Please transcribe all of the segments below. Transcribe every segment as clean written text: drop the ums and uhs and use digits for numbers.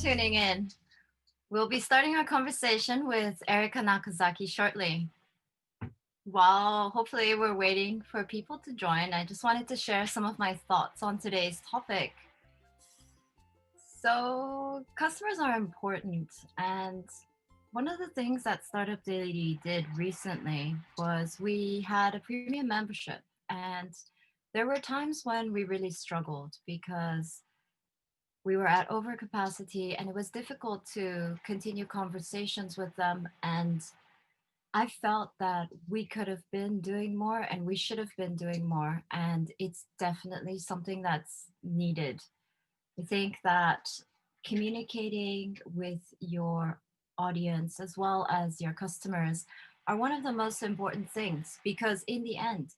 tuning in. We'll be starting our conversation with Erika Nakazaki shortly. While hopefully we're waiting for people to join, I just wanted to share some of my thoughts on today's topic. So, customers are important, and one of the things that Startup Daily did recently was we had a premium membership, and there were times when we really struggled because we were at overcapacity and it was difficult to continue conversations with them. And I felt that we could have been doing more and we should have been doing more. And it's definitely something that's needed. I think that communicating with your audience as well as your customers are one of the most important things because, in the end,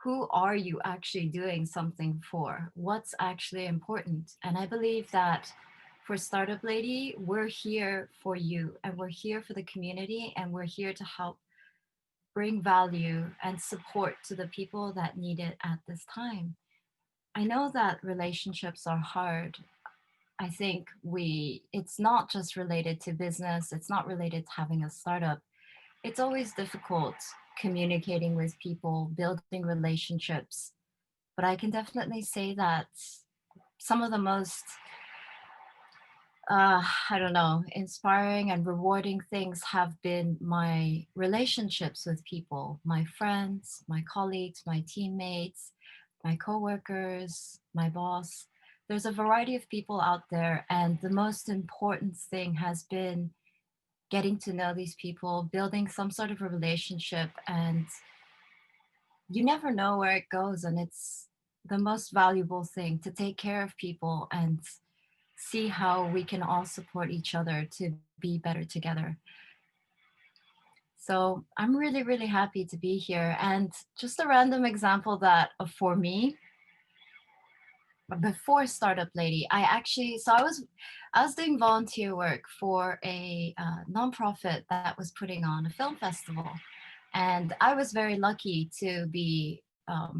who are you actually doing something for? What's actually important? And I believe that for Startup Lady, we're here for you and we're here for the community and we're here to help bring value and support to the people that need it at this time. I know that relationships are hard. I think it's not just related to business, it's not related to having a startup. It's always difficult communicating with people, building relationships. But I can definitely say that some of the most, I don't know, inspiring and rewarding things have been my relationships with people, my friends, my colleagues, my teammates, my coworkers, my boss. There's a variety of people out there, and the most important thing has been getting to know these people, building some sort of a relationship, and you never know where it goes. And it's the most valuable thing to take care of people and see how we can all support each other to be better together. So I'm really, really happy to be here. And just a random example that for me, before Startup Lady, I was doing volunteer work for a nonprofit that was putting on a film festival, and I was very lucky to be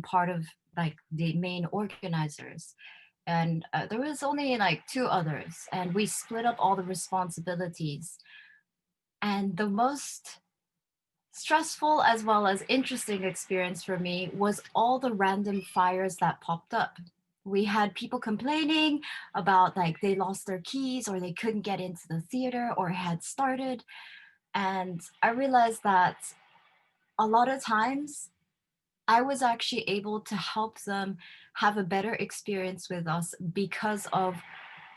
part of like the main organizers. And there was only like two others, and we split up all the responsibilities. And the most stressful as well as interesting experience for me was all the random fires that popped up. We had people complaining about like they lost their keys or they couldn't get into the theater or it had started. And I realized that a lot of times I was actually able to help them have a better experience with us because of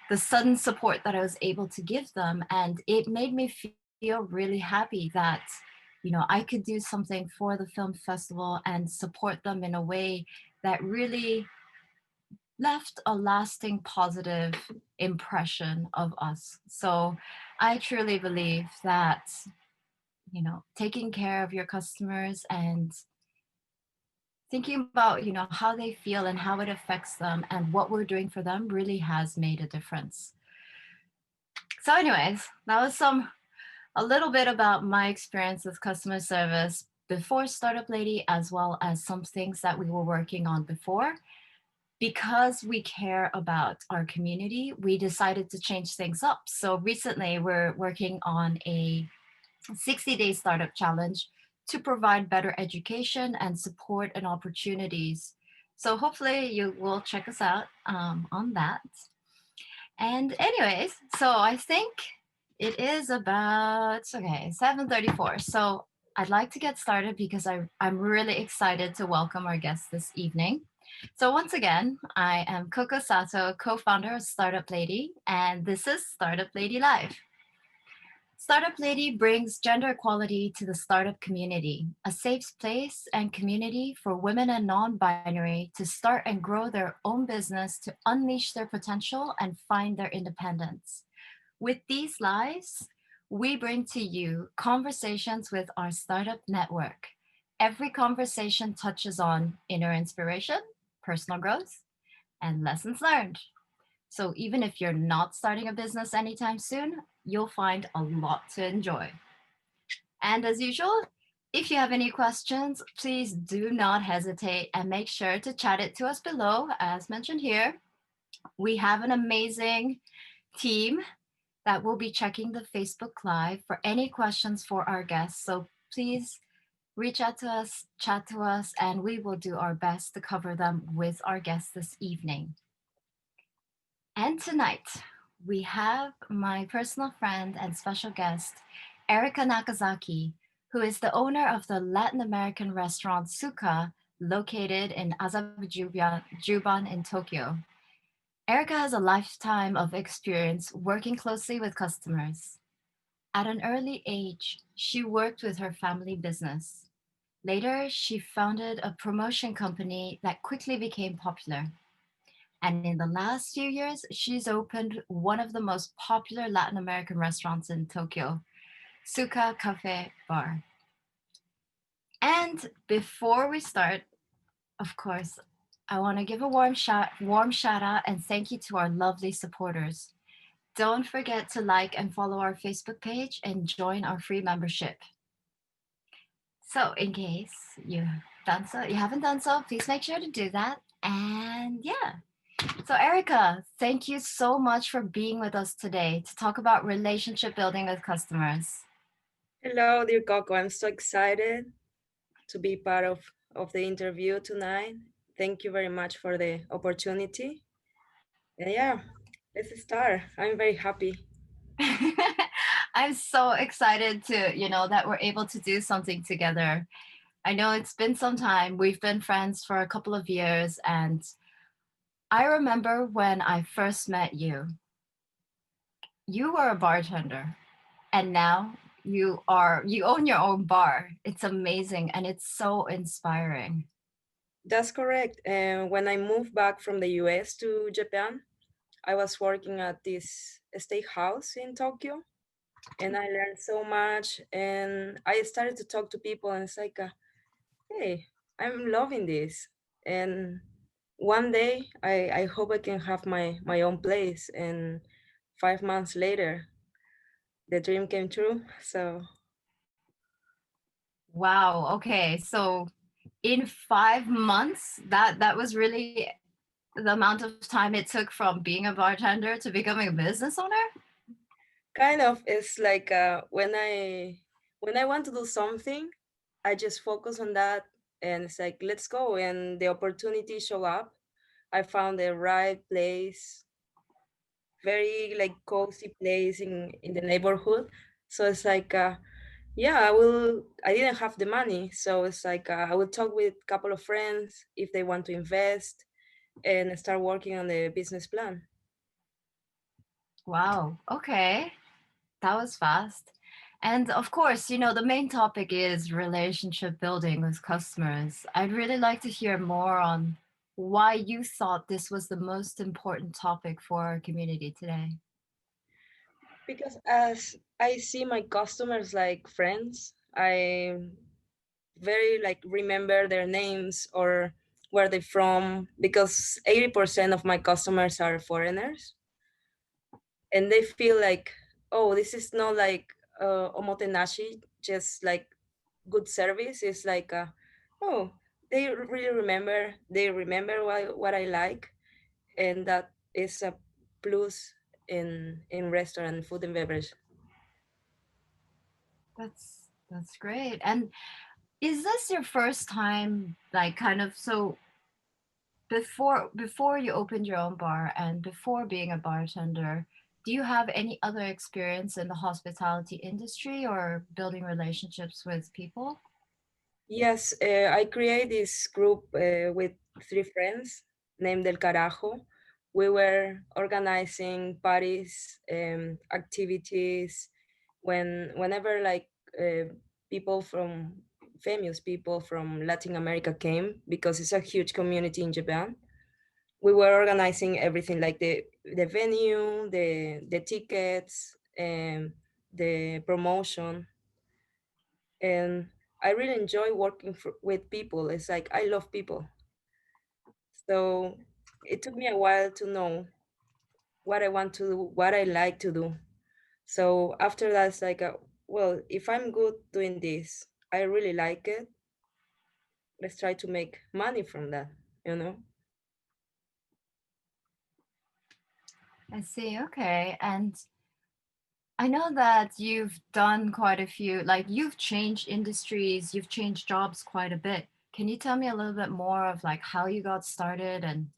the sudden support that I was able to give them. And it made me feel really happy that, I could do something for the film festival and support them in a way that really left a lasting positive impression of us. So I truly believe that, taking care of your customers and thinking about, how they feel and how it affects them and what we're doing for them really has made a difference. So anyways, that was a little bit about my experience with customer service before Startup Lady, as well as some things that we were working on before. Because we care about our community, we decided to change things up. So recently we're working on a 60-day startup challenge to provide better education and support and opportunities. So hopefully you will check us out on that. And anyways, so I think it is about, okay, 7:34. So I'd like to get started because I'm really excited to welcome our guest this evening. So once again, I am Coco Sato, co-founder of Startup Lady, and this is Startup Lady Live. Startup Lady brings gender equality to the startup community, a safe place and community for women and non-binary to start and grow their own business, to unleash their potential and find their independence. With these lives, we bring to you conversations with our startup network. Every conversation touches on inner inspiration, personal growth, and lessons learned. So even if you're not starting a business anytime soon, you'll find a lot to enjoy. And as usual, if you have any questions, please do not hesitate and make sure to chat it to us below. As mentioned here, we have an amazing team that will be checking the Facebook Live for any questions for our guests. So please reach out to us, chat to us, and we will do our best to cover them with our guests this evening. And tonight, we have my personal friend and special guest, Erika Nakazaki, who is the owner of the Latin American restaurant Sukha, located in Juban in Tokyo. Erika has a lifetime of experience working closely with customers. At an early age, she worked with her family business. Later, she founded a promotion company that quickly became popular. And in the last few years, she's opened one of the most popular Latin American restaurants in Tokyo, Suka Cafe Bar. And before we start, of course, I want to give a warm shout out and thank you to our lovely supporters. Don't forget to like and follow our Facebook page and join our free membership. So, in case you haven't done so, please make sure to do that. And yeah, so, Erica, thank you so much for being with us today to talk about relationship building with customers. Hello, dear Coco. I'm so excited to be part of the interview tonight. Thank you very much for the opportunity. And yeah, let's start. I'm very happy. I'm so excited that we're able to do something together. I know it's been some time. We've been friends for a couple of years, and I remember when I first met you, you were a bartender, and now you own your own bar. It's amazing and it's so inspiring. That's correct. And when I moved back from the US to Japan, I was working at this steakhouse in Tokyo, and I learned so much. And I started to talk to people, and it's like, hey, I'm loving this. And one day, I hope I can have my own place. And 5 months later, the dream came true. So Wow. Okay. So in 5 months, that was really the amount of time it took from being a bartender to becoming a business owner? kind of it's like when I want to do something, I just focus on that, and it's like let's go. And the opportunity show up. I found the right place, very like cozy place in the neighborhood. So it's like yeah, I didn't have the money, so it's like I will talk with a couple of friends if they want to invest and start working on the business plan. Wow. Okay. That was fast. And of course, the main topic is relationship building with customers. I'd really like to hear more on why you thought this was the most important topic for our community today. Because as I see my customers like friends, I very like remember their names or where they're from, because 80% of my customers are foreigners, and they feel like, oh, this is not like omotenashi, just like good service. It's like oh, they remember what I like, and that is a plus in restaurant food and beverage. That's great. And is this your first time, like, kind of, so before you opened your own bar and before being a bartender, do you have any other experience in the hospitality industry or building relationships with people? Yes, I create this group with three friends named El Carajo. We were organizing parties, activities, whenever like people from famous people from Latin America came, because it's a huge community in Japan. We were organizing everything like the venue, the tickets, the promotion, and I really enjoy working with people. It's like I love people. So it took me a while to know what I want to do, what I like to do. So after that, it's like, well, if I'm good doing this, I really like it. Let's try to make money from that, you know? I see. Okay. And I know that you've done quite a few, like you've changed industries, you've changed jobs quite a bit. Can you tell me a little bit more of like how you got started and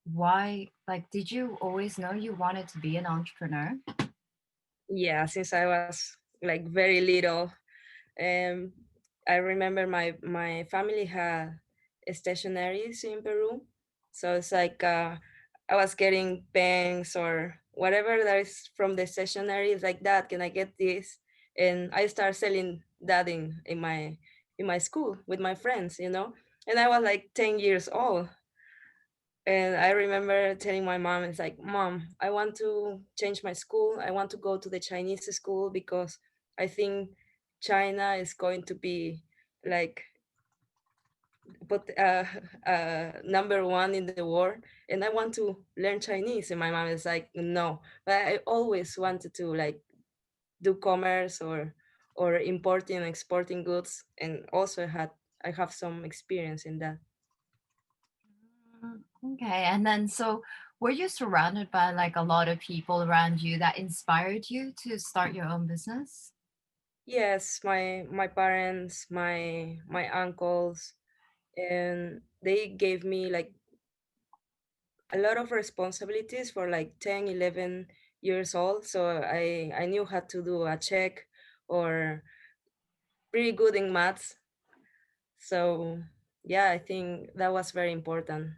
why, like, did you always know you wanted to be an entrepreneur? Yeah, since I was like very little. Um, I remember my family had stationaries in Peru, so it's like I was getting pens or whatever that is from the stationery. It's like that. Can I get this? And I start selling that in my school with my friends, you know. And I was like 10 years old, and I remember telling my mom, it's like, Mom, I want to change my school. I want to go to the Chinese school because I think China is going to be like but number one in the world, and I want to learn Chinese. And my mom is like, no, but I always wanted to like do commerce or importing and exporting goods, and also I have some experience in that. Mm, okay. And then, so were you surrounded by like a lot of people around you that inspired you to start your own business? Yes, my parents, my uncles, and they gave me like a lot of responsibilities for like 10, 11 years old, so I knew how to do a check or pretty good in maths. So yeah, I think that was very important.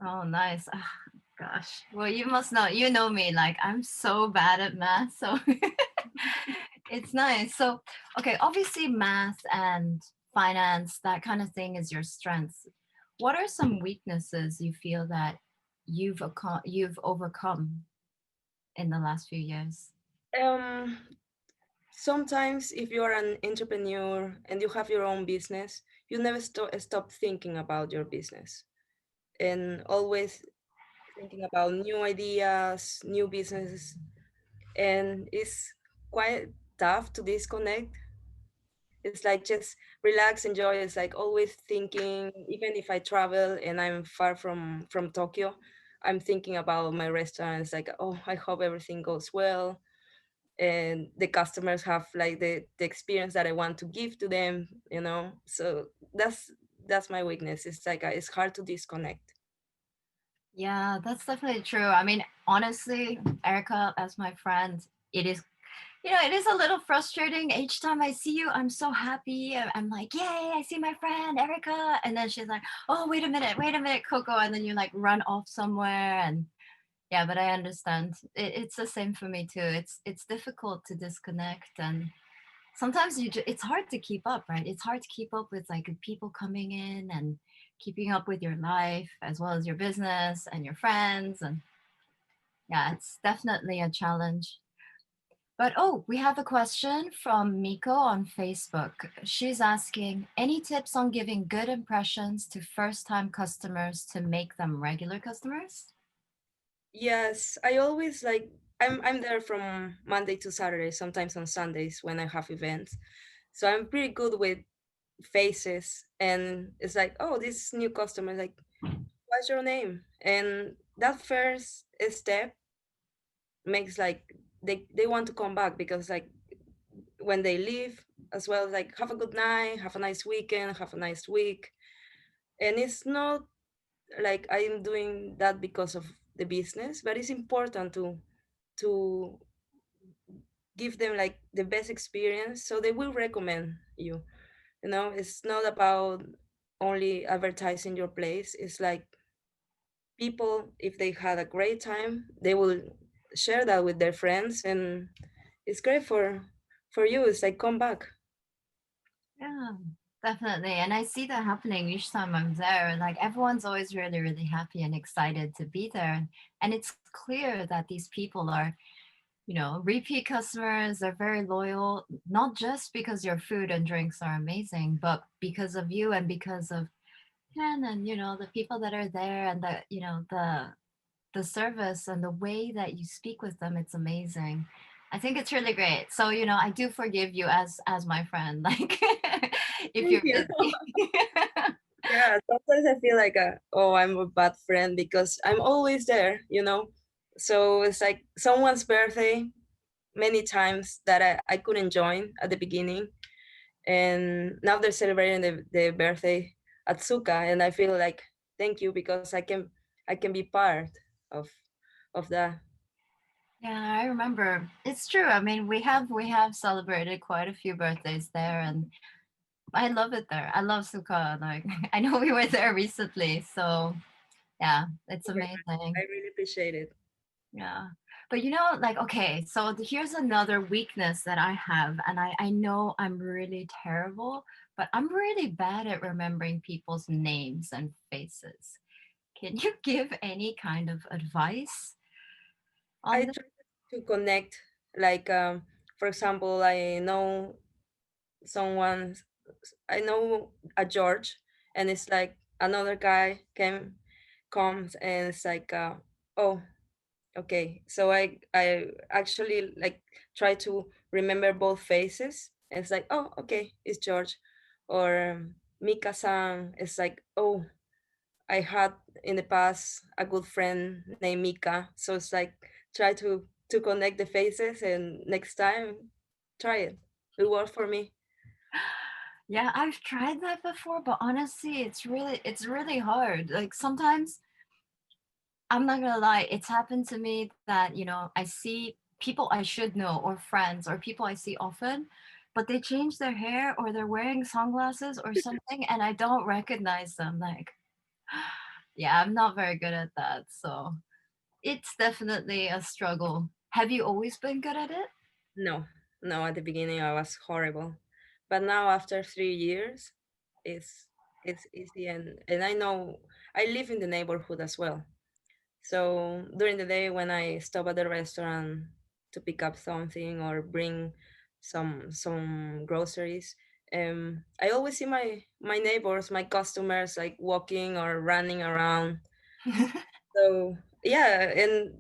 Oh, nice. Ah, gosh. Well, you must know, you know me, like I'm so bad at math. So it's nice. So, okay, obviously math and finance, that kind of thing is your strengths. What are some weaknesses you feel that you've overcome in the last few years? um Sometimes if you are an entrepreneur and you have your own business, you never stop thinking about your business, and always thinking about new ideas, new businesses, and it's quite tough to disconnect. It's like just relax, enjoy. It's like always thinking. Even if I travel and I'm far from Tokyo, I'm thinking about my restaurant. It's like, oh, I hope everything goes well and the customers have like the experience that I want to give to them, you know. So that's my weakness. It's like it's hard to disconnect. Yeah, that's definitely true. I mean, honestly, Erica, as my friend, it is, it is a little frustrating. Each time I see you, I'm so happy. I'm like, yay, I see my friend Erica. And then she's like, oh, wait a minute, Coco. And then you like run off somewhere. And yeah, but I understand. It's the same for me too. It's difficult to disconnect. And sometimes it's hard to keep up, right? It's hard to keep up with like people coming in and keeping up with your life as well as your business and your friends. And yeah, it's definitely a challenge. But oh, we have a question from Miko on Facebook. She's asking, any tips on giving good impressions to first time customers to make them regular customers? Yes, I always like I'm there from Monday to Saturday, sometimes on Sundays when I have events. So I'm pretty good with faces, and it's like, oh, this new customer, like, what's your name? And that first step makes like they want to come back, because like when they leave as well, like, have a good night, have a nice weekend, have a nice week. And it's not like I'm doing that because of the business, but it's important to give them like the best experience so they will recommend you. You know, it's not about only advertising your place. It's like people, if they had a great time, they will share that with their friends, and it's great for you. It's like, come back. Yeah, definitely. And I see that happening each time I'm there. Like everyone's always really, really happy and excited to be there. And it's clear that these people are, repeat customers. They're very loyal, not just because your food and drinks are amazing, but because of you and because of Ken and, the people that are there and the service and the way that you speak with them. It's amazing. I think it's really great. So, I do forgive you as my friend. Like if Thank you're you. busy. Yeah, sometimes I feel like oh, I'm a bad friend because I'm always there, you know. So it's like someone's birthday, many times that I couldn't join at the beginning, and now they're celebrating the birthday at Sukha, and I feel like thank you because I can be part of of that. Yeah, I remember. It's true. I mean, we have celebrated quite a few birthdays there, and I love it there. I love Sukha. Like I know we were there recently, so yeah, it's Yeah, I amazing. really appreciate it. Yeah. But like, okay, so here's another weakness that I have, and I know I'm really terrible, but I'm really bad at remembering people's names and faces. Can you give any kind of advice on I this? try to connect, like for example, someone, I know a George, and it's like another guy comes, and it's like, oh, okay. So I actually like try to remember both faces. And it's like, oh, okay, it's George, or Mika-san. It's like, oh, I had in the past a good friend named Mika. So it's like try to connect the faces, and next time try it. It worked for me. Yeah, I've tried that before, but honestly, it's really hard. Like sometimes I'm not gonna lie, it's happened to me that, I see people I should know or friends or people I see often, but they change their hair or they're wearing sunglasses or something and I don't recognize them. Like, yeah, I'm not very good at that. So it's definitely a struggle. Have you always been good at it? No, no, at the beginning I was horrible. But now after 3 years, it's it's easy, and I know I live in the neighborhood as well. So during the day when I stop at the restaurant to pick up something or bring some groceries, I always see my neighbors, my customers like walking or running around. So yeah, and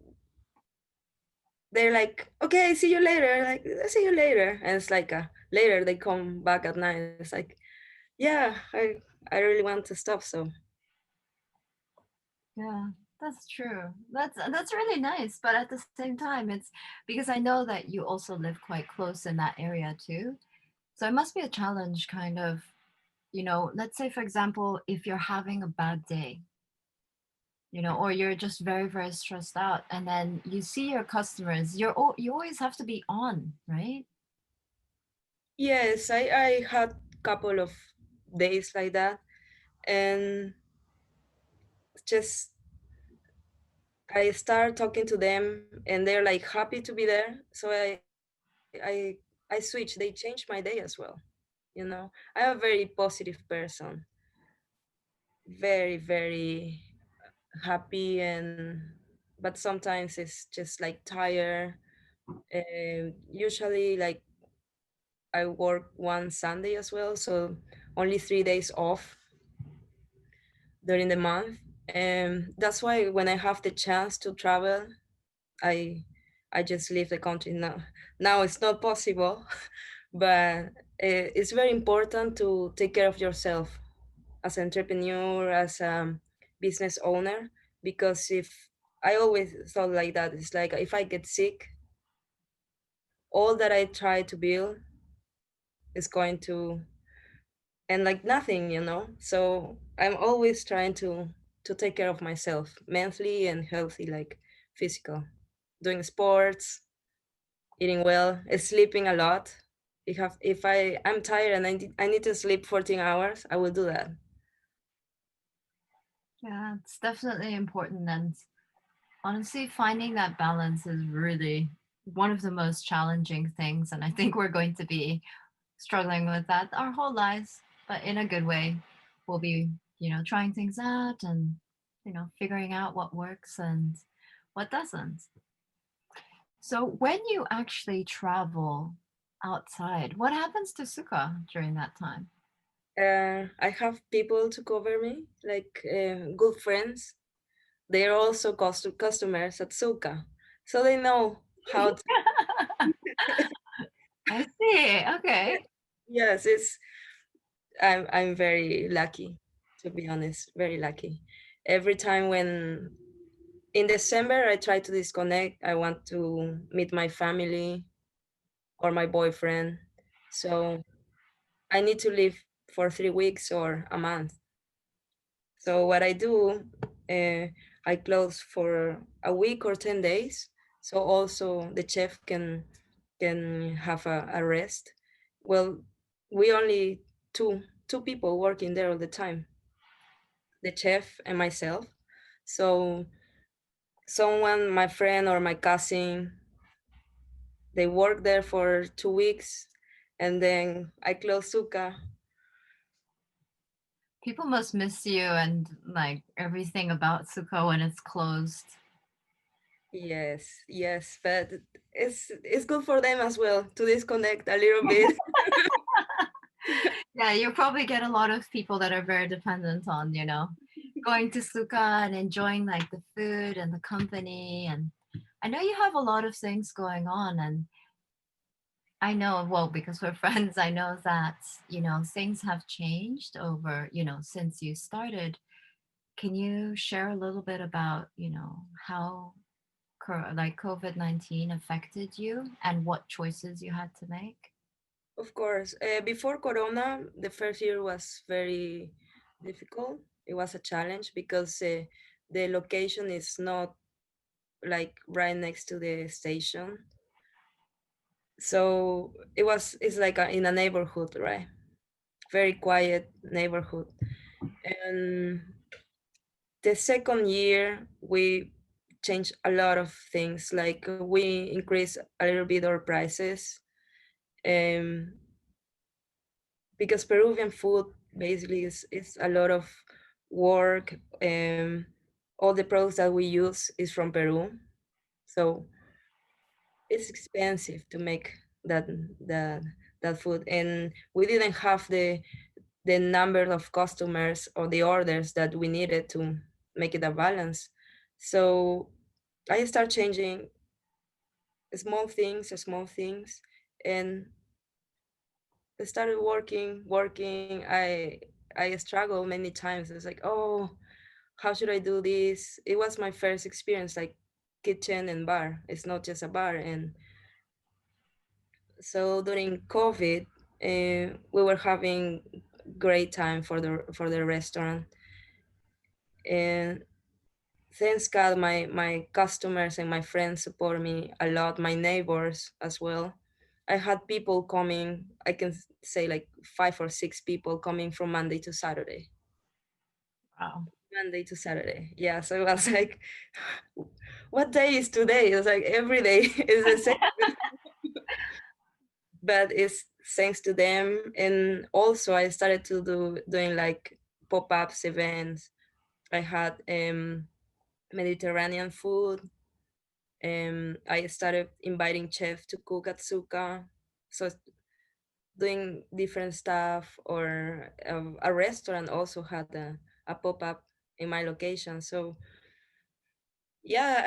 they're like, okay, see you later. Like, see you later. And it's like, later they come back at night. It's like, yeah, I really want to stop. So Yeah, that's true. That's really nice, but at the same time, it's because I know that you also live quite close in that area too. So it must be a challenge, kind of, let's say, for example, if you're having a bad day, or you're just very, very stressed out, and then you see your customers, you always have to be on, right? yes, I had couple of days like that, and just I start talking to them, and they're like happy to be there. So I switch. They change my day as well. I'm a very positive person, very happy, and but sometimes it's just like tired. Usually, like I work one Sunday as well, so only 3 days off during the month. And that's why when I have the chance to travel, I I just leave the country now. Now it's not possible, but it's very important to take care of yourself as an entrepreneur, as a business owner, because if I always thought like that, it's like if I get sick, all that I try to build is going to end like nothing. So I'm always trying to take care of myself, mentally and healthy, like physical, doing sports, eating well, sleeping a lot. If I'm tired and I need to sleep 14 hours, I will do that. Yeah, it's definitely important. And honestly, finding that balance is really one of the most challenging things. And I think we're going to be struggling with that our whole lives, but in a good way. We'll be, trying things out and, figuring out what works and what doesn't. So when you actually travel outside, what happens to Sukha during that time? I have people to cover me, like good friends. They are also customers at Suka, so they know how to. I see. Okay. Yes, I'm very lucky, to be honest, very lucky. Every time when in December I try to disconnect, I want to meet my family. or my boyfriend. So I need to leave for 3 weeks or a month. So what I do, uh, I close for a week or 10 days. So also the chef can have a rest. Well, we only two people working there all the time, the chef and myself. So someone, my friend or my cousin, they work there for 2 weeks, and then I close Sukha. People must miss you and like everything about Sukha when it's closed. Yes, yes, but it's good for them as well to disconnect a little bit. Yeah, you probably get a lot of people that are very dependent on, going to Sukha and enjoying like the food and the company. And I know you have a lot of things going on. And I know, well, because we're friends, I know that, things have changed over, since you started. Can you share a little bit about, how like COVID-19 affected you and what choices you had to make? Of course, before Corona, the first year was very difficult. It was a challenge because the location is not like right next to the station. So it's like in a neighborhood, right? Very quiet neighborhood. And the second year, we changed a lot of things. Like we increased a little bit our prices. Um, because Peruvian food basically is a lot of work. All the products that we use is from Peru, so it's expensive to make that that that food, and we didn't have the number of customers or the orders that we needed to make it a balance. So I start changing small things, and I started working. I struggled many times. It's like, oh, how should I do this? It was my first experience, like kitchen and bar. It's not just a bar. And so during COVID, we were having great time for the restaurant. And thanks God, my customers and my friends support me a lot. My neighbors as well. I had people coming. I can say like 5 or 6 people coming from Monday to Saturday. Wow. Monday to Saturday. Yeah. So I was like, what day is today? It was like every day is the same. But it's thanks to them. And also I started to doing like pop-ups events. I had Mediterranean food. I started inviting chefs to cook at Sukha. So doing different stuff, or a restaurant also had a pop-up in my location. So yeah,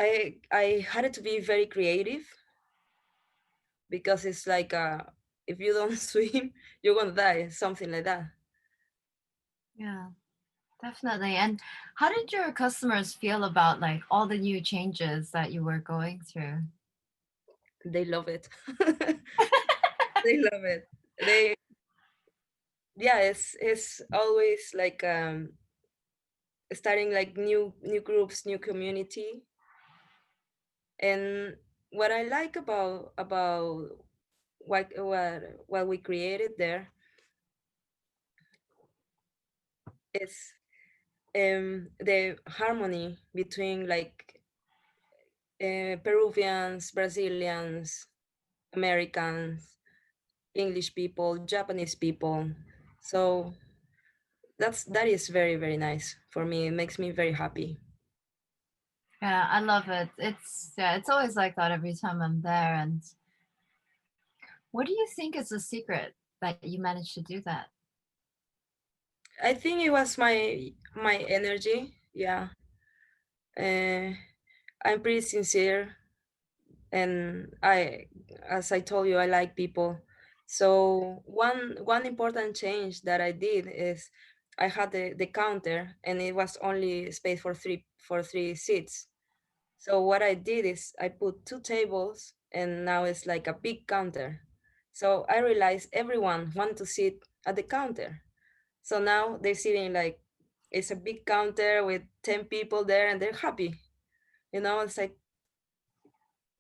I had it to be very creative, because it's like if you don't swim, you're gonna die, something like that. Yeah, definitely. And how did your customers feel about like all the new changes that you were going through? They love it. They love it. They Yeah, it's always like starting like new groups, new community. And what I like about what we created there is the harmony between like Peruvians, Brazilians, Americans, English people, Japanese people. So that is very nice for me. It makes me very happy. Yeah, I love it. It's always like that every time I'm there. And what do you think is the secret that you managed to do that? I think it was my energy. Yeah, uh, I'm pretty sincere, and as I told you, I like people. So one important change that I did is I had the counter, and it was only space for three seats. So what I did is I put two tables, and now it's like a big counter. So I realized everyone want to sit at the counter. So now they're sitting like it's a big counter with 10 people there and they're happy. It's like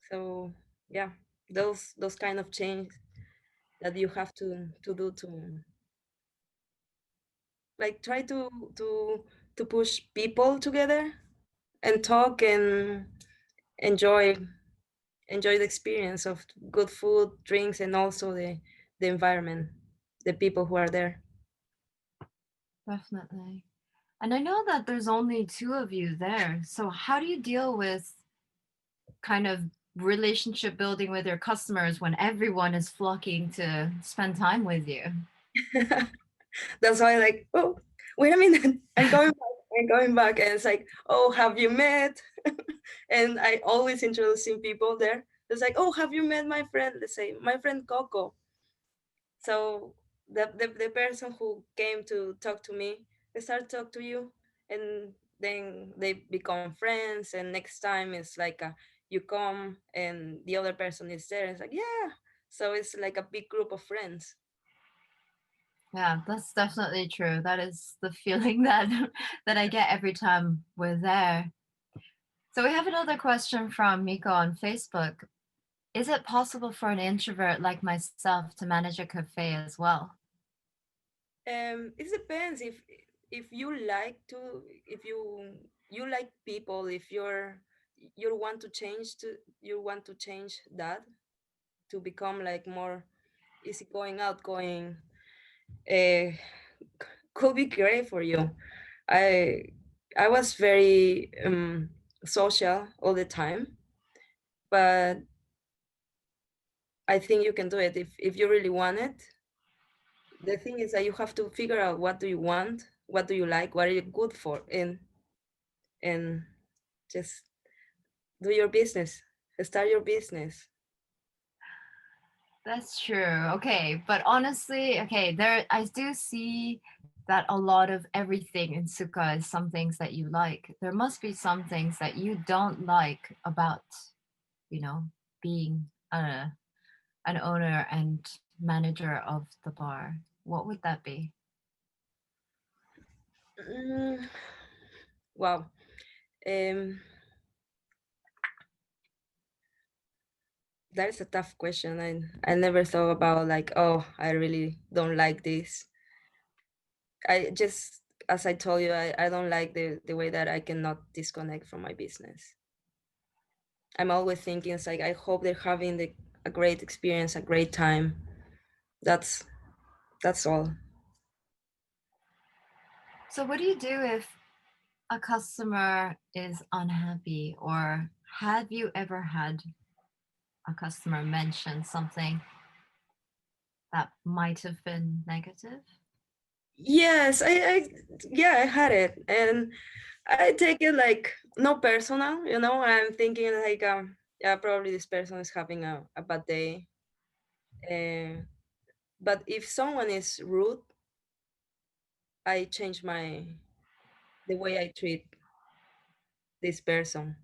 so yeah, those kind of change that you have to do to like try to push people together and talk and enjoy enjoy the experience of good food, drinks, and also the environment, the people who are there. Definitely. And I know that there's only two of you there. So how do you deal with kind of relationship building with your customers when everyone is flocking to spend time with you? That's why like, oh, wait a minute, I'm going back, and it's like, oh, have you met? And I always introducing people there. It's like, oh, have you met my friend? Let's say my friend Coco. So the person who came to talk to me, they start to talk to you, and then they become friends. And next time it's like you come and the other person is there. It's like yeah, so it's like a big group of friends. Yeah, that's definitely true. That is the feeling that that I get every time we're there. So we have another question from Miko on Facebook. Is it possible for an introvert like myself to manage a cafe as well? It depends if you like to if you like people, if you want to change to you want to change that to become like more easygoing, outgoing. uh, could be great for you. I I was very social all the time, but I think you can do it if you really want it. The thing is that you have to figure out what do you want, what do you like, what are you good for, and just do your business, start your business. That's true. Okay, but honestly, okay, there I do see that a lot of everything in Sukha is some things that you like. There must be some things that you don't like about, you know, being an owner and manager of the bar. What would that be? Mm, wow. um that is a tough question. I never thought about like, oh, I really don't like this. I just, as I told you, I don't like the way that I cannot disconnect from my business. I'm always thinking, it's like, I hope they're having a great experience, a great time. That's that's all. So what do you do if a customer is unhappy, or have you ever had a customer mention something that might have been negative? Yes, yeah, I had it, and I take it like no personal. I'm thinking like, yeah, probably this person is having a bad day. Uh, but if someone is rude, I change the way I treat this person.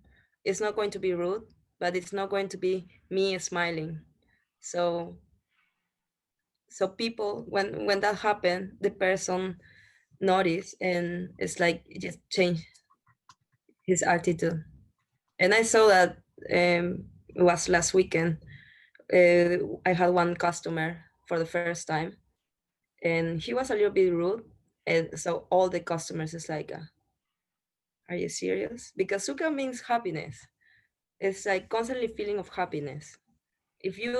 It's not going to be rude, but it's not going to be me smiling. So so people, when that happened, the person noticed, and it's like it just changed his attitude. And I saw that, it was last weekend. I had one customer for the first time, and he was a little bit rude, and so all the customers is like, "Are you serious?" Because Sukha means happiness. It's like constantly feeling of happiness. If you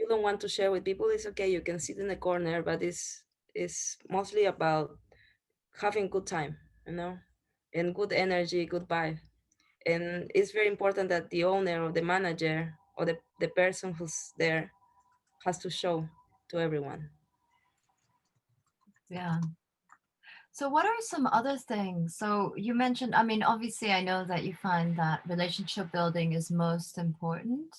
don't want to share with people, it's okay. You can sit in the corner, but it's mostly about having good time, you know, and good energy, good vibe. And it's very important that the owner or the manager or the person who's there has to show to everyone. Yeah. So, what are some other things? So, you mentioned, I mean, obviously, I know that you find that relationship building is most important.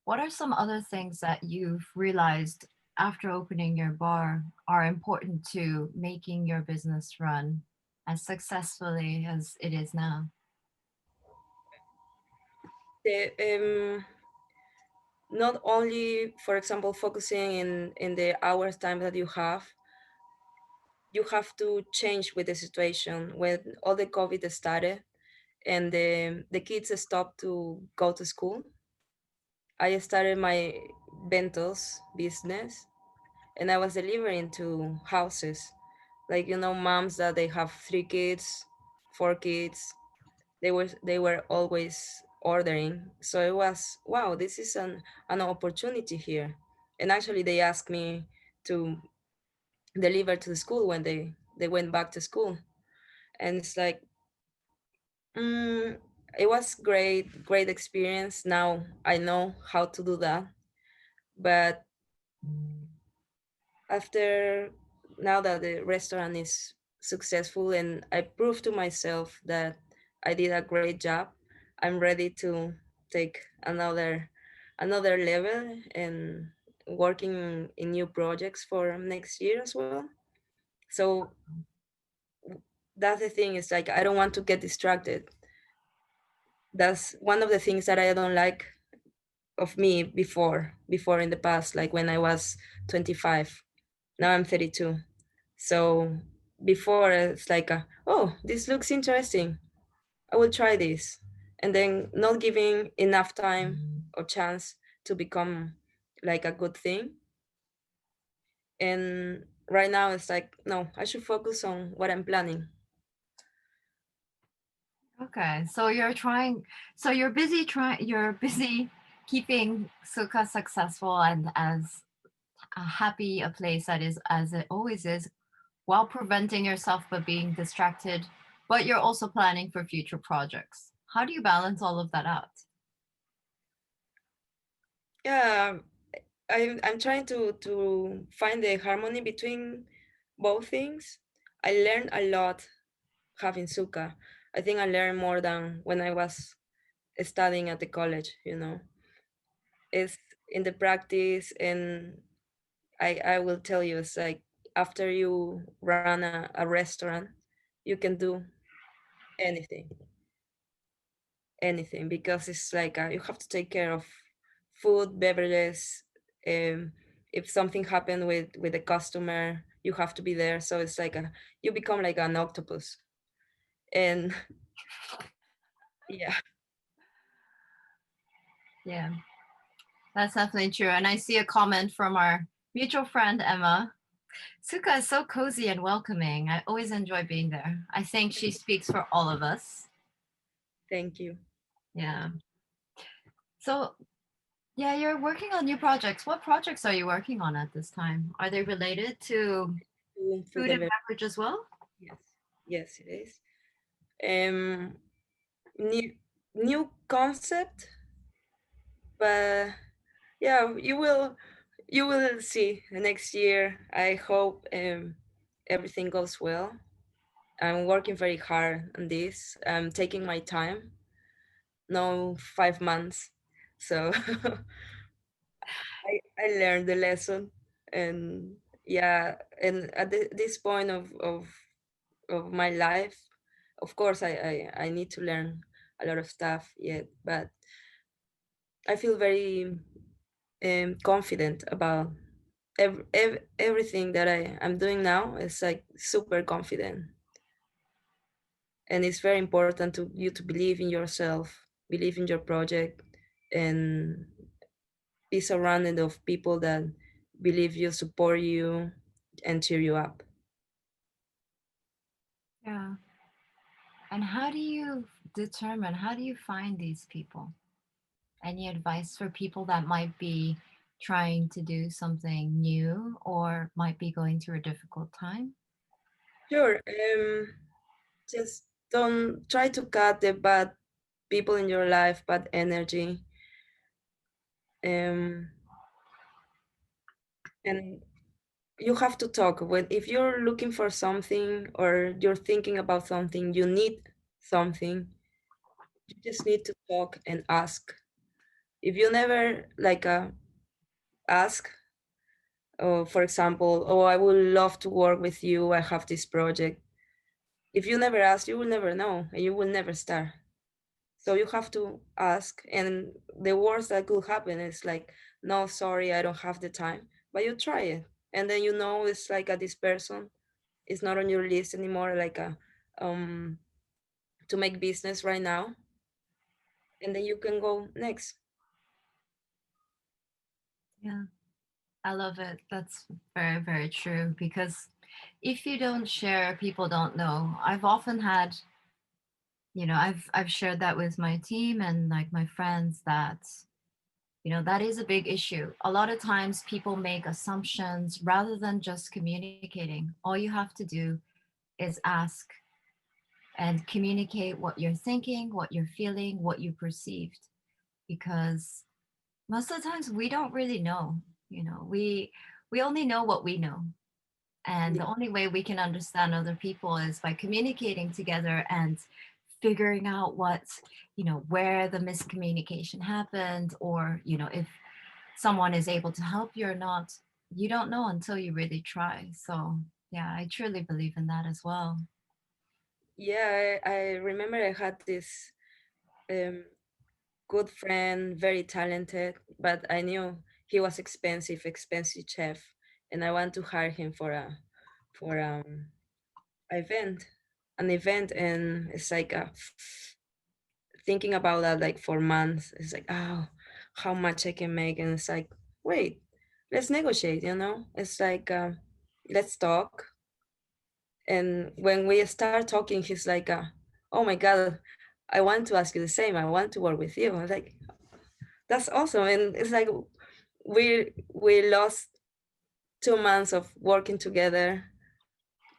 What are some other things that you've realized after opening your bar are important to making your business run as successfully as it is now? The, not only, for example, focusing in the hours time that you have to change with the situation. When all the COVID started and the kids stopped to go to school, I started my bentos business, and I was delivering to houses, like, moms that they have 3 kids, 4 kids. They were always ordering, so it was, wow, this is an opportunity here. And actually they asked me to deliver to the school when they went back to school. And it's like, mm, it was great experience. Now I know how to do that. But after, now that the restaurant is successful and I proved to myself that I did a great job, I'm ready to take another level and working in new projects for next year as well. So that's the thing, is like I don't want to get distracted. That's one of the things that I don't like of me before in the past, like when I was 25. Now I'm 32. So before it's like, oh, this looks interesting, I will try this, and then not giving enough time or chance to become like a good thing. And right now it's like, no, I should focus on what I'm planning. Okay, so you're busy keeping Sukha successful and as happy a place that is as it always is, while preventing yourself but being distracted, but you're also planning for future projects. How do you balance all of that out? Yeah, I'm trying to find the harmony between both things. I learned a lot having Suka. I think I learned more than when I was studying at the college. It's in the practice, and I will tell you, it's like after you run a restaurant, you can do anything, anything, because it's like you have to take care of food, beverages. Um, if something happened with the customer, you have to be there. So it's like you become like an octopus. And yeah, Yeah, that's definitely true. And I see a comment from our mutual friend Emma. Sukha is so cozy and welcoming. I always enjoy being there. I think she speaks for all of us. thank you. Yeah. So, yeah, you're working on new projects. What projects are you working on at this time? Are they related to Food food and and beverage. beverage as well? Yes, yes, it is. Um, new concept, but yeah, you will see next year. I hope everything goes well. I'm working very hard on this. I'm taking my time. No 5 months, so I learned the lesson. And yeah, and at this point of my life, of course, I need to learn a lot of stuff yet, but I feel very confident about everything that I'm doing now. Is like super confident, and it's very important to you to believe in yourself, believe in your project, and be surrounded of people that believe you, support you, and cheer you up. Yeah. And how do you find these people? Any advice for people that might be trying to do something new or might be going through a difficult time? Sure. Just don't try to cut the bad people in your life, bad energy. Um, and you have to talk when, if you're looking for something or you're thinking about something, you need something, you just need to talk and ask. If you never like ask, for example, oh, I would love to work with you, I have this project. If you never ask, you will never know, and you will never start. So you have to ask, and the worst that could happen is like, no, sorry, I don't have the time. But you try it, and then you know it's like this person is not on your list anymore, like a um to make business right now, and then you can go next. Yeah, I love it. That's very, very true because if you don't share, people don't know. I've often had, I've shared that with my team and like my friends that, that is a big issue. A lot of times people make assumptions rather than just communicating. All you have to do is ask and communicate what you're thinking, what you're feeling, what you perceived. Because most of the times we don't really know. We only know what we know. And the only way we can understand other people is by communicating together and figuring out where the miscommunication happened, or, if someone is able to help you or not. You don't know until you really try. So, yeah, I truly believe in that as well. Yeah, I remember I had this um, good friend, very talented, but I knew he was expensive chef, and I want to hire him for for um event, an event, and it's like thinking about that like for months. It's like, oh, how much I can make, and it's like, wait, let's negotiate. It's like, let's talk. And when we start talking, he's like, oh my god, I want to ask you the same. I want to work with you. I was like, that's awesome. And it's like we lost 2 months of working together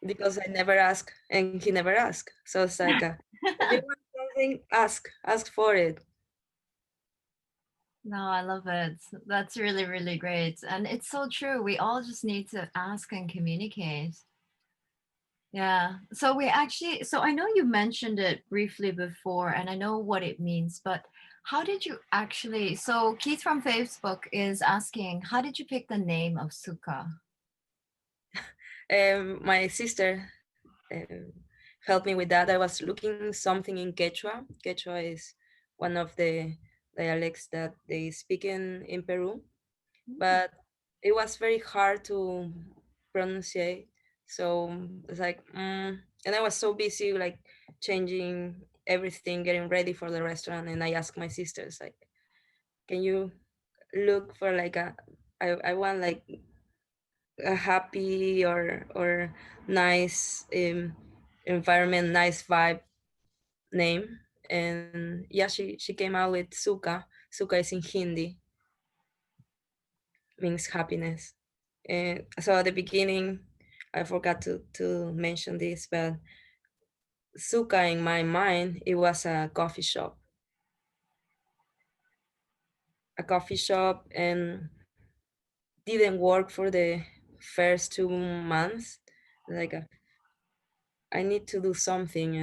because I never asked and he never asked. So it's like, if you want something, ask for it. No, I love it. That's really, really great. And it's so true. We all just need to ask and communicate. Yeah. So I know you mentioned it briefly before, and I know what it means, but how did you actually? So Keith from Facebook is asking, how did you pick the name of Sukha? My sister helped me with that. I was looking something in Quechua. Quechua is one of the dialects that they speak in Peru, but it was very hard to pronunciate. So it's like, and I was so busy, like changing everything, getting ready for the restaurant. And I asked my sisters, like, can you look for like I want like a happy or nice environment, nice vibe name. And yeah, she came out with Sukha. Sukha is in Hindi, means happiness. And so at the beginning, I forgot to mention this, but Sukha in my mind, it was a coffee shop, and didn't work for the first 2 months. Like, I need to do something,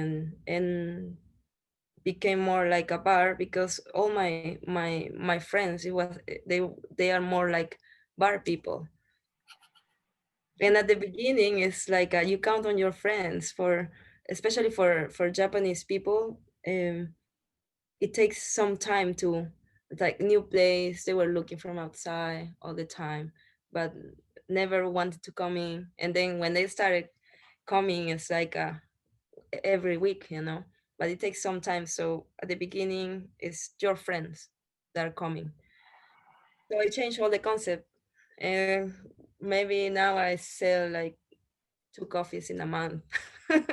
and became more like a bar because all my friends, they are more like bar people. And at the beginning, it's like, you count on your friends, for especially for Japanese people. It takes some time to, like, new place, they were looking from outside all the time, but never wanted to come in. And then when they started coming, it's like, every week, but it takes some time. So at the beginning, it's your friends that are coming. So I changed all the concept, and maybe now I sell like 2 coffees in a month. But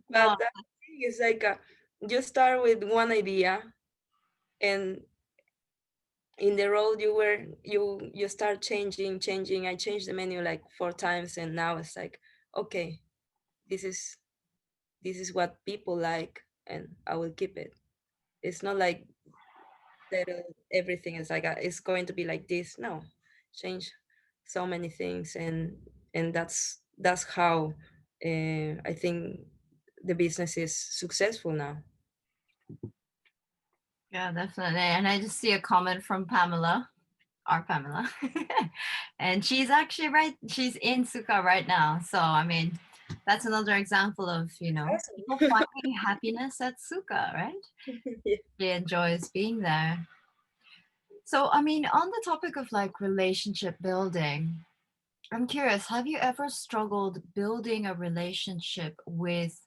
No, the thing is like, you start with one idea, and in the road you start changing. I changed the menu like 4 times, and now it's like, okay, this is this is what people like, and I will keep it. It's not like that, everything is like, it's going to be like this. No, change so many things, and that's how, I think the business is successful now. yeah, definitely. And I just see a comment from Pamela, our Pamela. And she's actually right. She's in Sukha right now. So, I mean, That's another example of, people Awesome. finding happiness at Sukha, right? Yeah. She enjoys being there. So, I mean, on the topic of like relationship building, I'm curious, have you ever struggled building a relationship with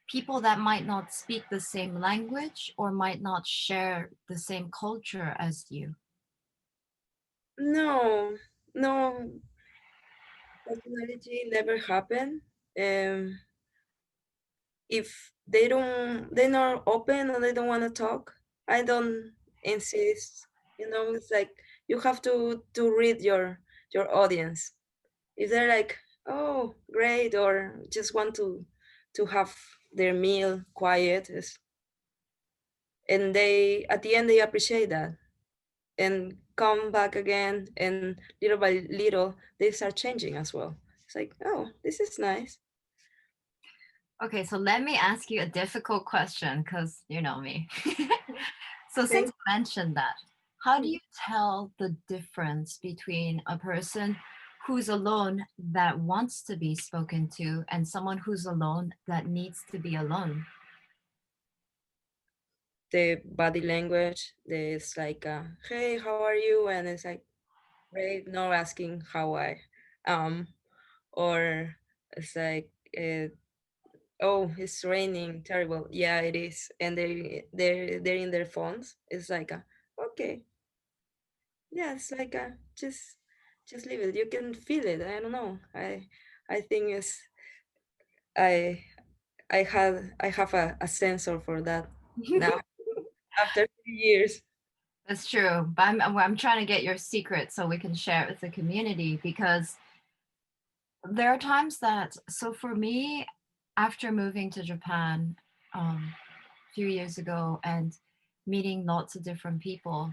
people that might not speak the same language or might not share the same culture as you? No, no, personality never happened. Um, if they're not open or they don't want to talk, I don't insist. It's like you have to read your audience. If they're like, oh, great, or just want to have their meal quiet, and they at the end they appreciate that and come back again, and little by little they start changing as well. It's like, oh, this is nice. Okay, so let me ask you a difficult question because you know me. So, since Thank you mentioned that, how do you. you tell the difference between a person who's alone that wants to be spoken to and someone who's alone that needs to be alone? The body language, there's like, hey, how are you? And it's like, great, not asking how I um or it's like, oh, it's raining, terrible. Yeah, it is. And they're in their phones. It's like, okay, yeah, it's like, just leave it. You can feel it. I don't know. I think it's I I have a sensor for that now after 3 years. That's true. But I'm trying to get your secret so we can share it with the community because there are times that, so for me, after moving to Japan a few years ago and meeting lots of different people,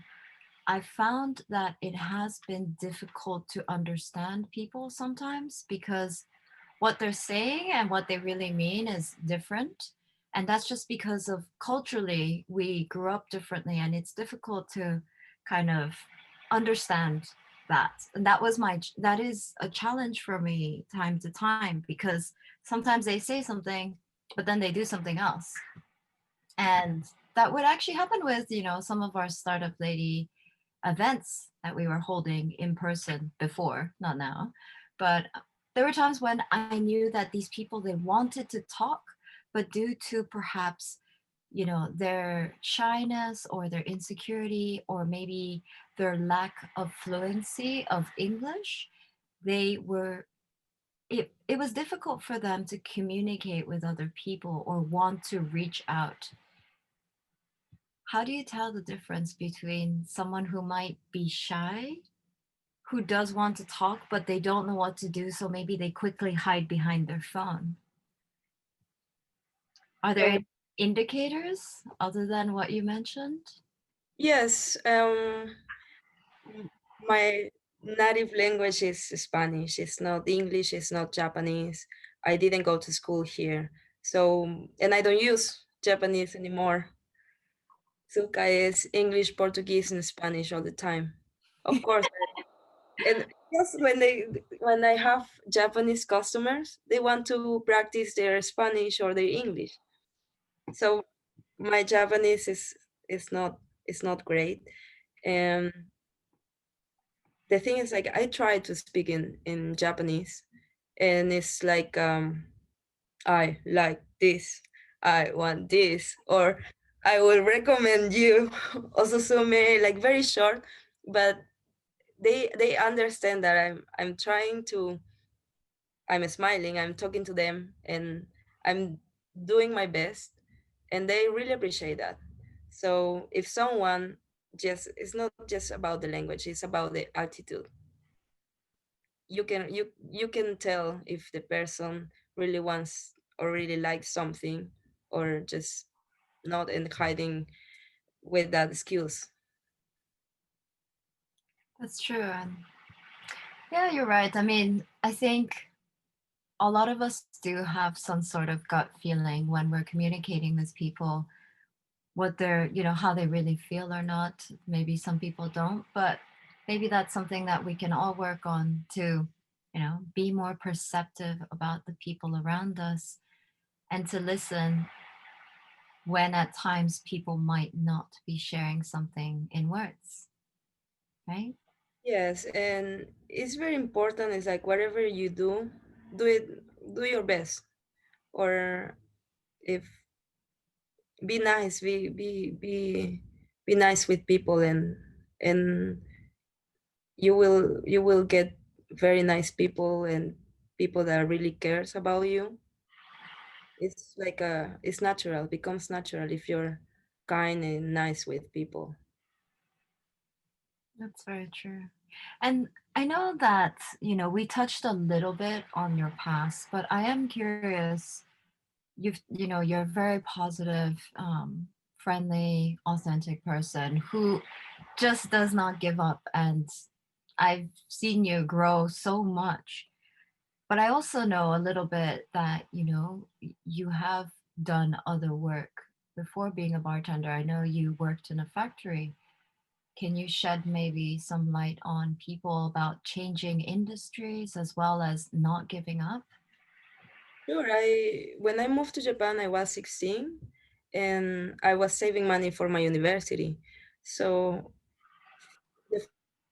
I found that it has been difficult to understand people sometimes because what they're saying and what they really mean is different. And that's just because of culturally, we grew up differently and it's difficult to kind of understand that. And that is a challenge for me time to time because sometimes they say something, but then they do something else. And that would actually happen with, some of our startup lady events that we were holding in person before, not now. But there were times when I knew that these people they wanted to talk, but due to perhaps their shyness or their insecurity or maybe their lack of fluency of English, they were it was difficult for them to communicate with other people or want to reach out. How do you tell the difference between someone who might be shy, who does want to talk, but they don't know what to do, so maybe they quickly hide behind their phone? Are there Oh, any indicators other than what you mentioned? yes. My native language is Spanish. It's not English. It's not Japanese. I didn't go to school here, so and I don't use Japanese anymore. Suka is English, Portuguese, and Spanish all the time. Of course, and just when I have Japanese customers, they want to practice their Spanish or their English. So my Japanese is not great. And the thing is, like, I try to speak in Japanese, and it's like, I like this, I want this, or I will recommend you also sume, like very short, but they understand that I'm trying to, I'm smiling, I'm talking to them, and I'm doing my best, and they really appreciate that. So if someone, just, it's not just about the language, it's about the attitude. You can tell if the person really wants or really likes something, or just not, and hiding with that skills. That's true. And yeah, you're right. I mean, I think a lot of us do have some sort of gut feeling when we're communicating with people what they're, how they really feel or not. Maybe some people don't, but maybe that's something that we can all work on too. be more perceptive about the people around us, and to listen when at times people might not be sharing something in words, right? Yes, and it's very important. It's like whatever you do it, do your best. Or if be nice, be nice with people, and you will get very nice people and people that really cares about you. It's like it's natural, becomes natural if you're kind and nice with people. That's very true. And I know that, we touched a little bit on your past, but I am curious. You're a very positive, friendly, authentic person who just does not give up. And I've seen you grow so much. But I also know a little bit that, you have done other work before being a bartender. I know you worked in a factory. Can you shed maybe some light on people about changing industries as well as not giving up? Sure. I When I moved to Japan, I was 16, and I was saving money for my university. So the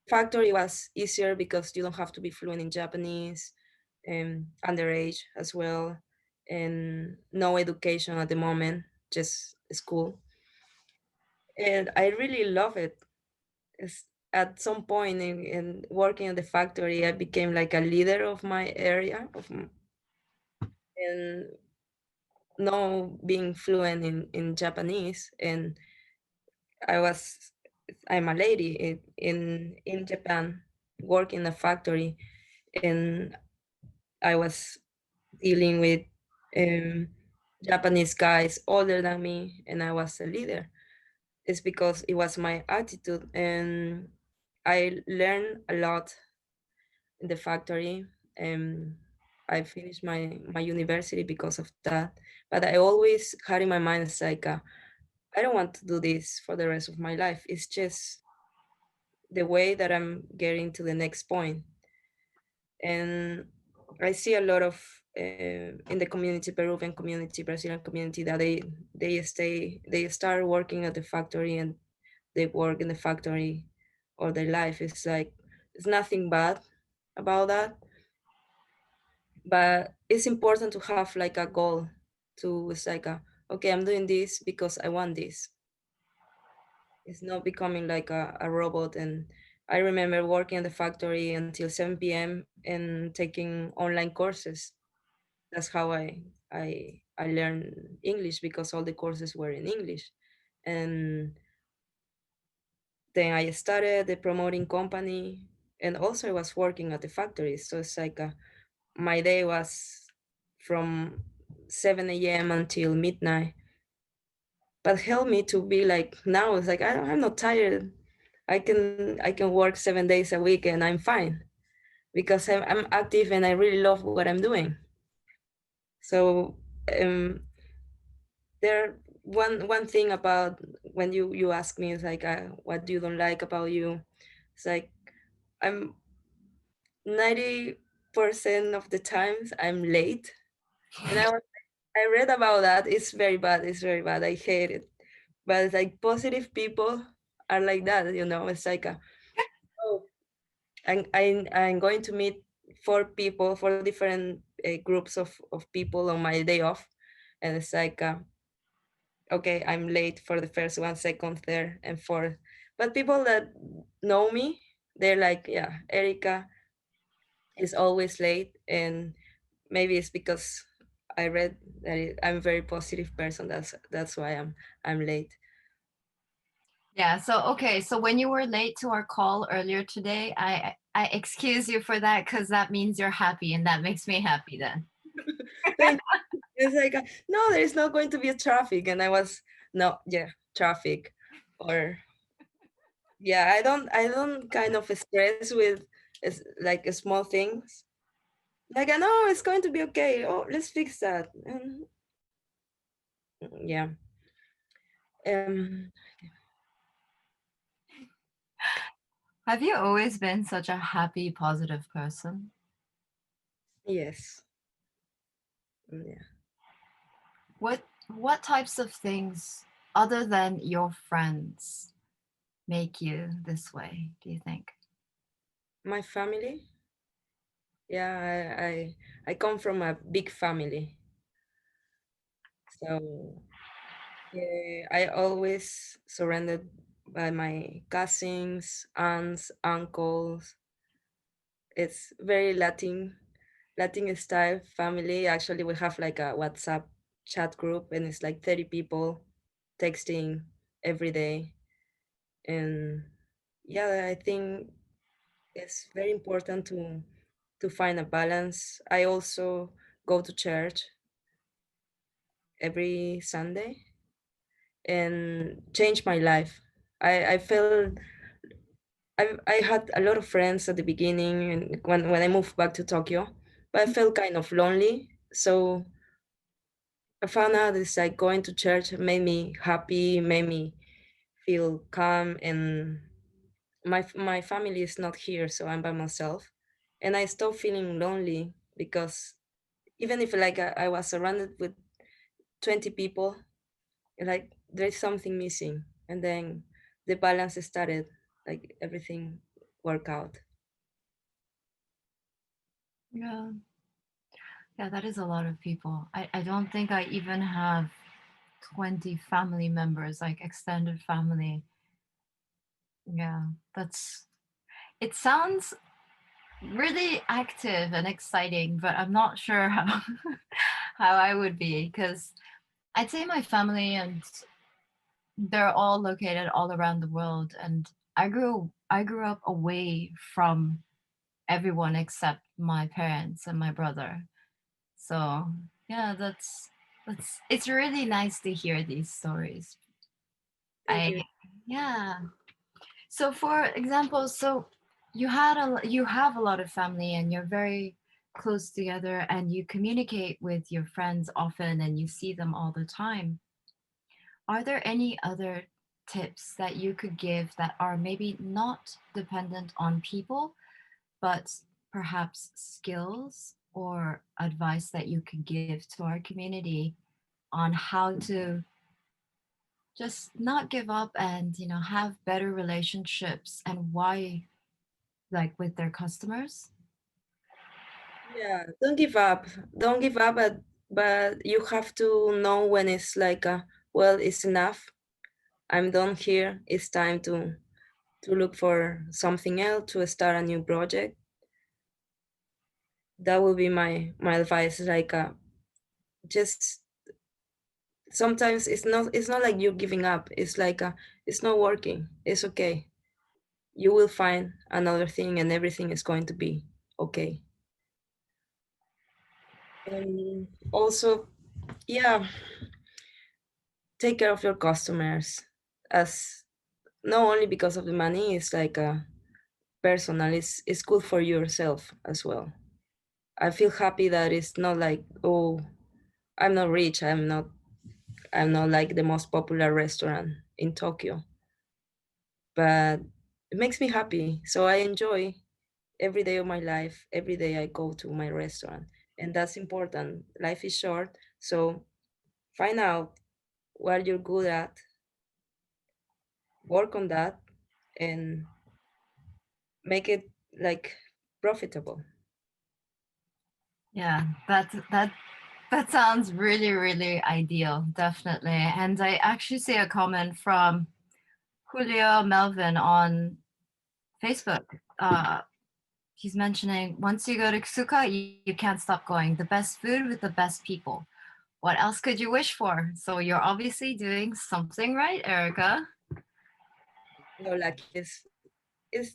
factory was easier because you don't have to be fluent in Japanese, and underage as well, and no education at the moment, just school. And I really love it. At some point in working at the factory, I became like a leader of my area and no being fluent in Japanese. And I was I'm a lady in Japan working in a factory, and I was dealing with um, Japanese guys older than me, and I was a leader. It's because it was my attitude, and I learned a lot in the factory. And I finished my university because of that. But I always had in my mind, it's like, I don't want to do this for the rest of my life. It's just the way that I'm getting to the next point. And I see a lot of in the community, Peruvian community, Brazilian community, that they start working at the factory, and they work in the factory all their life. It's like it's nothing bad about that, but it's important to have like a goal. To It's like okay, I'm doing this because I want this. It's not becoming like a robot. And I remember working at the factory until 7 p.m. and taking online courses. That's how I learned English, because all the courses were in English. And then I started the promoting company, and also I was working at the factory. So it's like my day was from 7 a.m. until midnight. But helped me to be like, now it's like I'm not tired. I can work 7 days a week and I'm fine, because I'm active and I really love what I'm doing. So um, there one thing about when you ask me is like, what do you don't like about you? It's like I'm 90% of the times I'm late, and I read about that. It's very bad. It's very bad. I hate it. But it's like positive people are like that. It's like oh, I'm going to meet four different groups of people on my day off, and it's like okay, I'm late for the first one, second, third, and fourth. But people that know me, they're like, yeah, Erika is always late, and maybe it's because I read that I'm a very positive person. That's why I'm late. Yeah, so okay, so when you were late to our call earlier today, I excuse you for that because that means you're happy and that makes me happy then. Thank you. It's like no, there is not going to be a traffic, and I was no, yeah, traffic, or yeah, I don't kind of stress with like small things. Like I know it's going to be okay. Oh, let's fix that. And yeah. Um Have you always been such a happy, positive person? Yes. Yeah. What types of things other than your friends make you this way, do you think? My family. Yeah, I come from a big family, so I always surrounded by my cousins, aunts, uncles. It's very Latin style family. Actually, we have like a WhatsApp chat group, and it's like 30 people texting every day. And yeah, I think it's very important to find a balance. I also go to church every Sunday and change my life. I felt I had a lot of friends at the beginning and when I moved back to Tokyo, but I felt kind of lonely. So I found out it's like going to church made me happy, made me feel calm, and my family is not here, so I'm by myself, and I stopped feeling lonely because even if like I was surrounded with 20 people, like there's something missing, and then the balance started, like everything work out. Yeah. Yeah, that is a lot of people. I don't think I even have 20 family members, like extended family. Yeah, that's it sounds really active and exciting, but I'm not sure how how I would be because I'd say my family and they're all located all around the world and I grew up away from everyone except my parents and my brother. So, yeah, that's it's really nice to hear these stories. Thank I you. Yeah. So for example, so you have a lot of family and you're very close together and you communicate with your friends often and you see them all the time. Are there any other tips that you could give that are maybe not dependent on people, but perhaps skills or advice that you could give to our community on how to just not give up and have better relationships and why, like with their customers? Yeah, don't give up. Don't give up, but you have to know when it's like well, it's enough. I'm done here. It's time to look for something else, to start a new project. That will be my advice. Like just sometimes it's not like you're giving up. It's like it's not working. It's okay. You will find another thing, and everything is going to be okay. And also, yeah, take care of your customers, as not only because of the money. It's like personal. It's good for yourself as well. I feel happy that it's not like, oh, I'm not rich. I'm not like the most popular restaurant in Tokyo, but it makes me happy. So I enjoy every day of my life. Every day I go to my restaurant, and that's important. Life is short, so find out what you're good at, work on that, and make it like profitable. Yeah, that sounds really, really ideal, definitely. And I actually see a comment from Julio Melvin on Facebook. Uh, he's mentioning once you go to Sukha, you can't stop going. The best food with the best people. What else could you wish for? So you're obviously doing something right, Erica. Like it's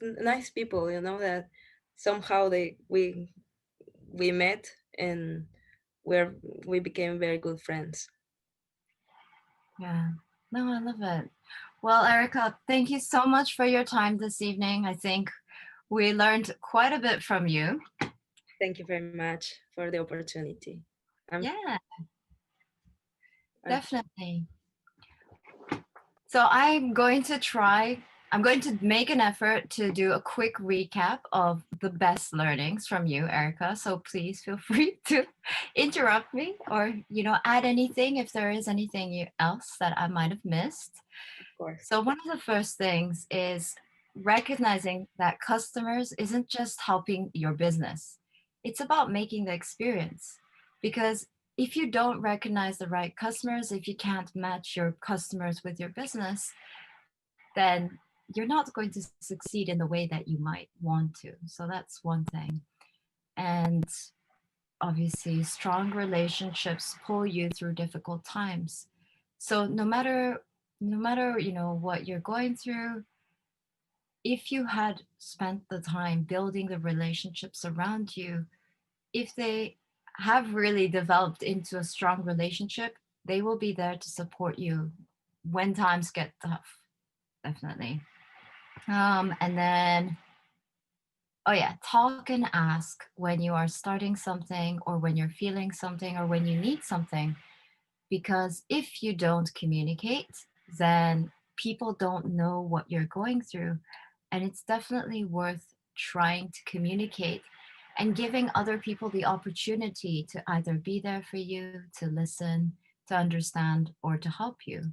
nice people, that somehow we met, and we're we became very good friends. Yeah. No, I love it. Well, Erica, thank you so much for your time this evening. I think we learned quite a bit from you. Thank you very much for the opportunity. I'm Yeah, I'm definitely. So I'm going to try. I'm going to make an effort to do a quick recap of the best learnings from you, Erica. So please feel free to interrupt me or, add anything if there is anything else that I might have missed. Of course. So one of the first things is recognizing that customers isn't just helping your business. It's about making the experience. Because if you don't recognize the right customers, if you can't match your customers with your business, then you're not going to succeed in the way that you might want to. So that's one thing. And obviously, strong relationships pull you through difficult times. So no matter what you're going through, if you had spent the time building the relationships around you, if they have really developed into a strong relationship, they will be there to support you when times get tough, definitely. And then, oh yeah, talk and ask when you are starting something or when you're feeling something or when you need something. Because if you don't communicate, then people don't know what you're going through. And it's definitely worth trying to communicate and giving other people the opportunity to either be there for you, to listen, to understand, or to help you.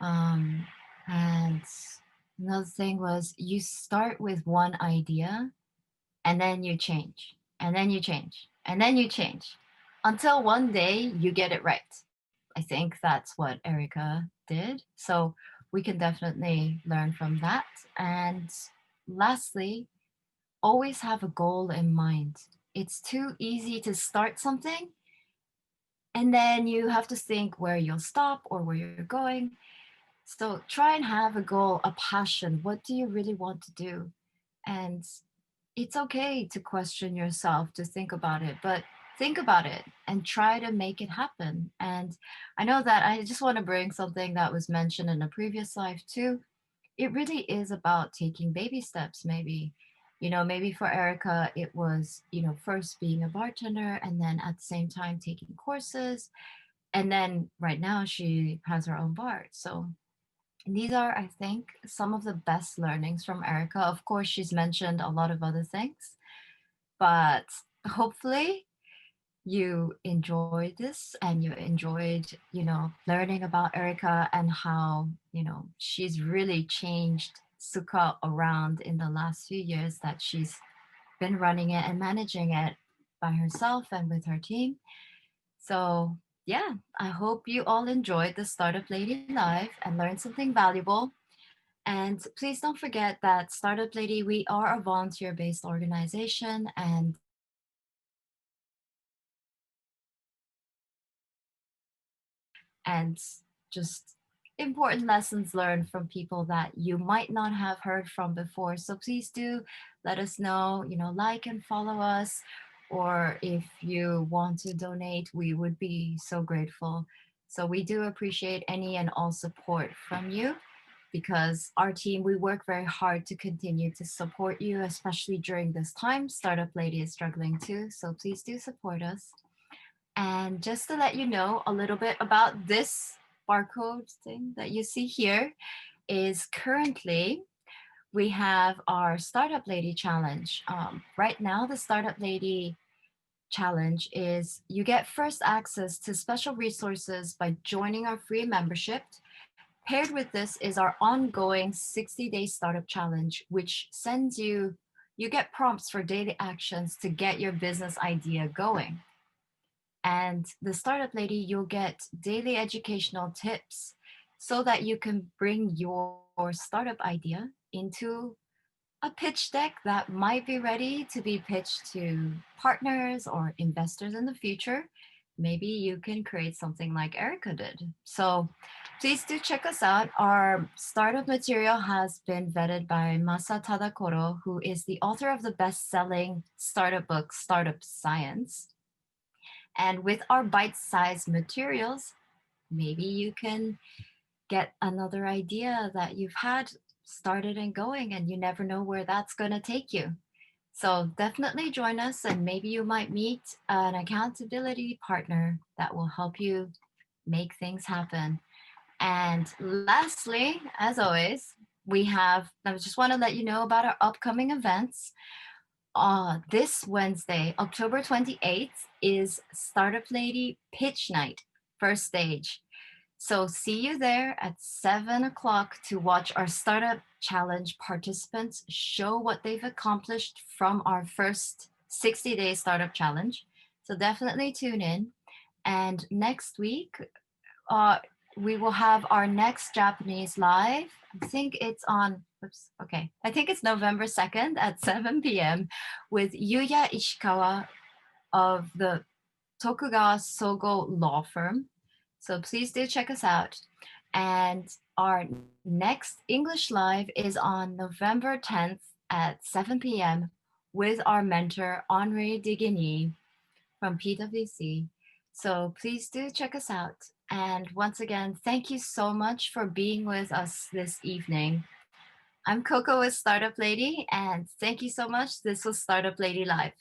Um, and another thing was you start with one idea and then you change, and then you change, and then you change until one day you get it right. I think that's what Erica did. So we can definitely learn from that. And lastly, always have a goal in mind. It's too easy to start something and then you have to think where you'll stop or where you're going. So try and have a goal, a passion. What do you really want to do? And it's okay to question yourself, to think about it, but think about it and try to make it happen. And I know that I just want to bring something that was mentioned in a previous life too. It really is about taking baby steps, maybe. Maybe for Erica, it was, first being a bartender and then at the same time taking courses. And then right now she has her own bar. So these are, I think, some of the best learnings from Erica. Of course, she's mentioned a lot of other things, but hopefully you enjoyed this and you enjoyed, learning about Erica and how, she's really changed Sukha around in the last few years that she's been running it and managing it by herself and with her team. So, yeah, I hope you all enjoyed the Startup Lady Live and learned something valuable. And please don't forget that Startup Lady, we are a volunteer based organization and and just important lessons learned from people that you might not have heard from before. So please do let us know, like and follow us. Or if you want to donate, we would be so grateful. So we do appreciate any and all support from you because our team, we work very hard to continue to support you, especially during this time. Startup Lady is struggling too. So please do support us. And just to let you know a little bit about this barcode thing that you see here is currently we have our Startup Lady Challenge. Right now, the Startup Lady Challenge is you get first access to special resources by joining our free membership. Paired with this is our ongoing 60-day startup challenge, which sends you get prompts for daily actions to get your business idea going. And the Startup Lady, you'll get daily educational tips so that you can bring your startup idea into a pitch deck that might be ready to be pitched to partners or investors in the future. Maybe you can create something like Erica did. So please do check us out. Our startup material has been vetted by Masa Tadakoro, who is the author of the best-selling startup book, Startup Science. And with our bite-sized materials, maybe you can get another idea that you've had started and going, and you never know where that's going to take you. So definitely join us, and maybe you might meet an accountability partner that will help you make things happen. And lastly, as always, I just want to let you know about our upcoming events. This Wednesday, October 28th, is Startup Lady Pitch Night, first stage. So see you there at 7 o'clock to watch our Startup Challenge participants show what they've accomplished from our first 60-day Startup Challenge. So definitely tune in. And next week, uh, we will have our next Japanese live. I think it's on, oops, okay. I think it's November 2nd at 7 p.m. with Yuya Ishikawa of the Tokugawa Sogo law firm. So please do check us out. And our next English live is on November 10th at 7 p.m. with our mentor, Henri Digny from PwC. So please do check us out. And once again, thank you so much for being with us this evening. I'm Coco with Startup Lady, and thank you so much. This was Startup Lady Live.